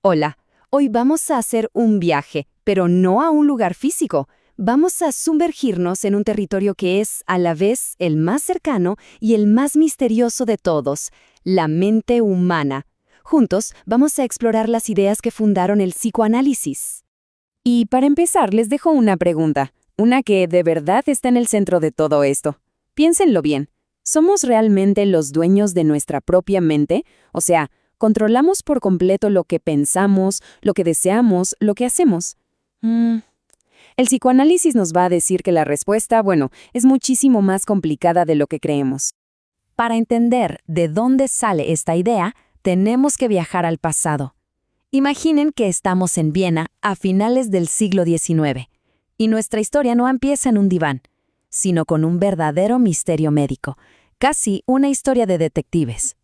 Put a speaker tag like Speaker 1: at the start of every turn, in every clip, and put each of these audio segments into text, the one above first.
Speaker 1: Hola, hoy vamos a hacer un viaje, pero no a un lugar físico. Vamos a sumergirnos en un territorio que es, a la vez, el más cercano y el más misterioso de todos, la mente humana. Juntos vamos a explorar las ideas que fundaron el psicoanálisis. Y para empezar, les dejo una pregunta, una que de verdad está en el centro de todo esto. Piénsenlo bien. ¿Somos realmente los dueños de nuestra propia mente? O sea, ¿controlamos por completo lo que pensamos, lo que deseamos, lo que hacemos? El psicoanálisis nos va a decir que la respuesta, es muchísimo más complicada de lo que creemos. Para entender de dónde sale esta idea, tenemos que viajar al pasado. Imaginen que estamos en Viena a finales del siglo XIX, y nuestra historia no empieza en un diván, sino con un verdadero misterio médico, casi una historia de detectives.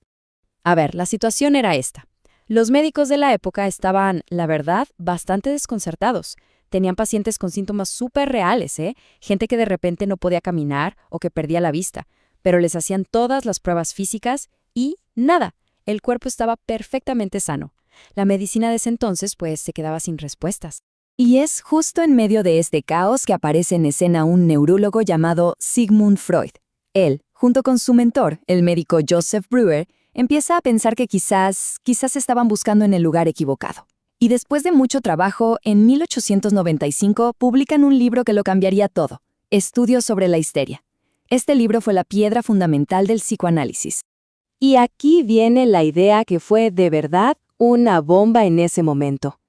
Speaker 1: A ver, la situación era esta. Los médicos de la época estaban, la verdad, bastante desconcertados. Tenían pacientes con síntomas súper reales, gente que de repente no podía caminar o que perdía la vista, pero les hacían todas las pruebas físicas y nada, el cuerpo estaba perfectamente sano. La medicina de ese entonces, se quedaba sin respuestas. Y es justo en medio de este caos que aparece en escena un neurólogo llamado Sigmund Freud. Él, junto con su mentor, el médico Joseph Breuer, empieza a pensar que quizás estaban buscando en el lugar equivocado. Y después de mucho trabajo, en 1895 publican un libro que lo cambiaría todo, Estudios sobre la histeria. Este libro fue la piedra fundamental del psicoanálisis. Y aquí viene la idea que fue de verdad una bomba en ese momento.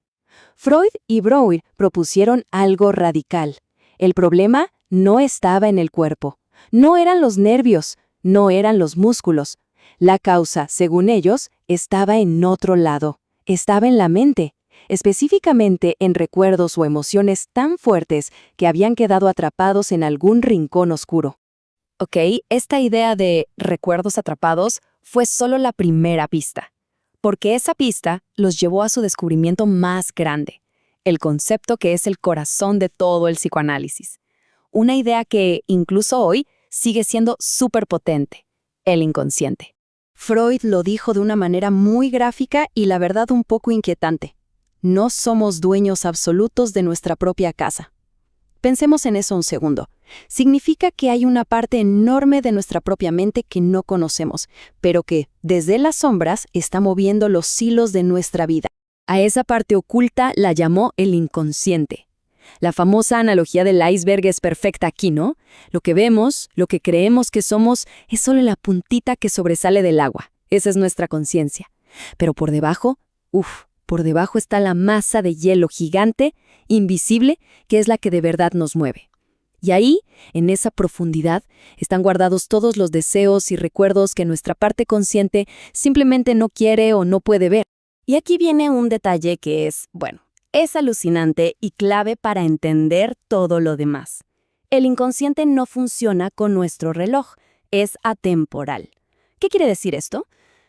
Speaker 1: Freud y Breuer propusieron algo radical. El problema no estaba en el cuerpo, no eran los nervios, no eran los músculos. La causa, según ellos, estaba en otro lado, estaba en la mente, específicamente en recuerdos o emociones tan fuertes que habían quedado atrapados en algún rincón oscuro. Ok, esta idea de recuerdos atrapados fue solo la primera pista, porque esa pista los llevó a su descubrimiento más grande, el concepto que es el corazón de todo el psicoanálisis. Una idea que, incluso hoy, sigue siendo súper potente, el inconsciente. Freud lo dijo de una manera muy gráfica y la verdad un poco inquietante. No somos dueños absolutos de nuestra propia casa. Pensemos en eso un segundo. Significa que hay una parte enorme de nuestra propia mente que no conocemos, pero que, desde las sombras, está moviendo los hilos de nuestra vida. A esa parte oculta la llamó el inconsciente. La famosa analogía del iceberg es perfecta aquí, ¿no? Lo que vemos, lo que creemos que somos, es solo la puntita que sobresale del agua. Esa es nuestra conciencia. Pero por debajo, por debajo está la masa de hielo gigante, invisible, que es la que de verdad nos mueve. Y ahí, en esa profundidad, están guardados todos los deseos y recuerdos que nuestra parte consciente simplemente no quiere o no puede ver. Y aquí viene un detalle que es alucinante y clave para entender todo lo demás. El inconsciente no funciona con nuestro reloj, es atemporal. ¿Qué quiere decir esto?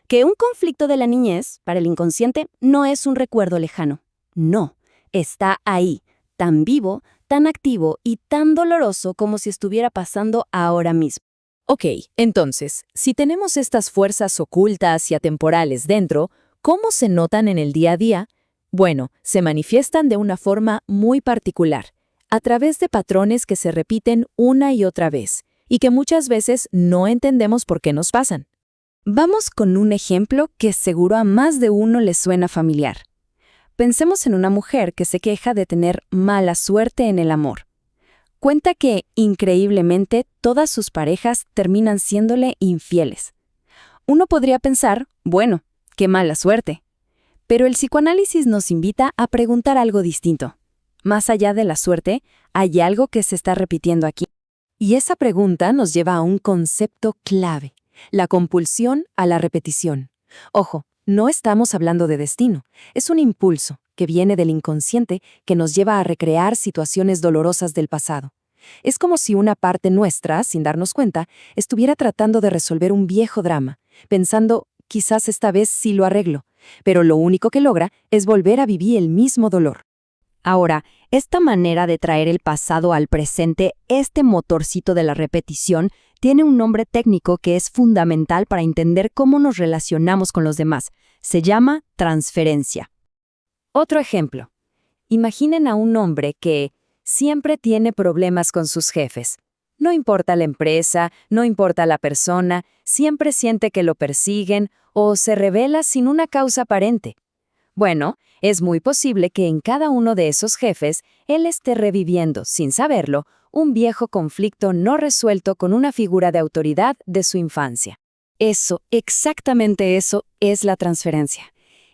Speaker 1: Que un conflicto de la niñez, para el inconsciente, no es un recuerdo lejano. No, está ahí, tan vivo, tan activo y tan doloroso como si estuviera pasando ahora mismo. Ok, entonces, si tenemos estas fuerzas ocultas y atemporales dentro, ¿cómo se notan en el día a día? Bueno, se manifiestan de una forma muy particular, a través de patrones que se repiten una y otra vez, y que muchas veces no entendemos por qué nos pasan. Vamos con un ejemplo que seguro a más de uno le suena familiar. Pensemos en una mujer que se queja de tener mala suerte en el amor. Cuenta que, increíblemente, todas sus parejas terminan siéndole infieles. Uno podría pensar, qué mala suerte. Pero el psicoanálisis nos invita a preguntar algo distinto. Más allá de la suerte, hay algo que se está repitiendo aquí. Y esa pregunta nos lleva a un concepto clave, la compulsión a la repetición. Ojo, no estamos hablando de destino, es un impulso que viene del inconsciente que nos lleva a recrear situaciones dolorosas del pasado. Es como si una parte nuestra, sin darnos cuenta, estuviera tratando de resolver un viejo drama, pensando, quizás esta vez sí lo arreglo, pero lo único que logra es volver a vivir el mismo dolor. Ahora, esta manera de traer el pasado al presente, este motorcito de la repetición, tiene un nombre técnico que es fundamental para entender cómo nos relacionamos con los demás. Se llama transferencia. Otro ejemplo. Imaginen a un hombre que siempre tiene problemas con sus jefes. No importa la empresa, no importa la persona, siempre siente que lo persiguen o se rebela sin una causa aparente. Bueno, es muy posible que en cada uno de esos jefes él esté reviviendo, sin saberlo, un viejo conflicto no resuelto con una figura de autoridad de su infancia. Eso, exactamente eso, es la transferencia.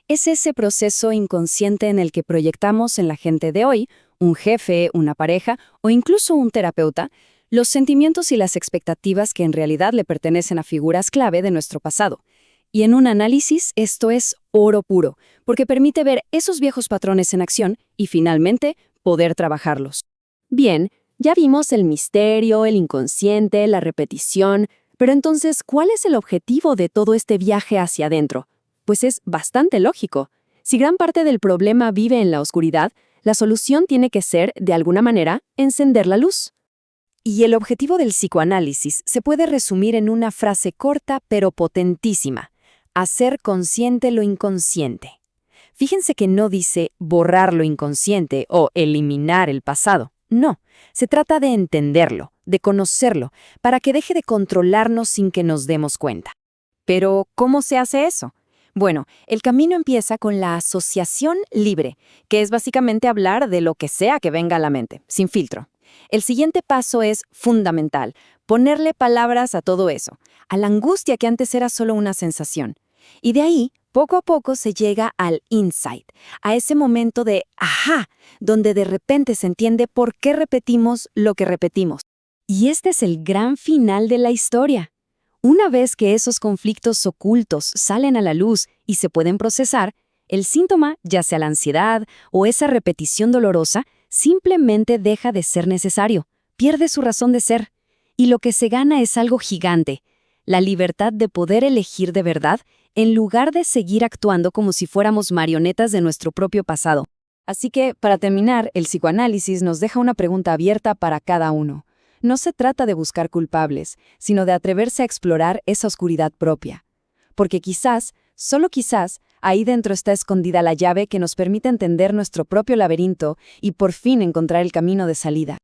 Speaker 1: Es ese proceso inconsciente en el que proyectamos en la gente de hoy, un jefe, una pareja o incluso un terapeuta, los sentimientos y las expectativas que en realidad le pertenecen a figuras clave de nuestro pasado. Y en un análisis esto es oro puro, porque permite ver esos viejos patrones en acción y finalmente poder trabajarlos. Bien, ya vimos el misterio, el inconsciente, la repetición, pero entonces, ¿cuál es el objetivo de todo este viaje hacia adentro? Pues es bastante lógico. Si gran parte del problema vive en la oscuridad, la solución tiene que ser, de alguna manera, encender la luz. Y el objetivo del psicoanálisis se puede resumir en una frase corta pero potentísima: hacer consciente lo inconsciente. Fíjense que no dice borrar lo inconsciente o eliminar el pasado. No, se trata de entenderlo, de conocerlo, para que deje de controlarnos sin que nos demos cuenta. Pero, ¿cómo se hace eso? Bueno, el camino empieza con la asociación libre, que es básicamente hablar de lo que sea que venga a la mente, sin filtro. El siguiente paso es fundamental: ponerle palabras a todo eso, a la angustia que antes era solo una sensación. Y de ahí, poco a poco se llega al insight, a ese momento de ¡ajá!, donde de repente se entiende por qué repetimos lo que repetimos. Y este es el gran final de la historia. Una vez que esos conflictos ocultos salen a la luz y se pueden procesar, el síntoma, ya sea la ansiedad o esa repetición dolorosa, simplemente deja de ser necesario, pierde su razón de ser. Y lo que se gana es algo gigante: la libertad de poder elegir de verdad en lugar de seguir actuando como si fuéramos marionetas de nuestro propio pasado. Así que, para terminar, el psicoanálisis nos deja una pregunta abierta para cada uno. No se trata de buscar culpables, sino de atreverse a explorar esa oscuridad propia. Porque quizás, solo quizás, ahí dentro está escondida la llave que nos permite entender nuestro propio laberinto y por fin encontrar el camino de salida.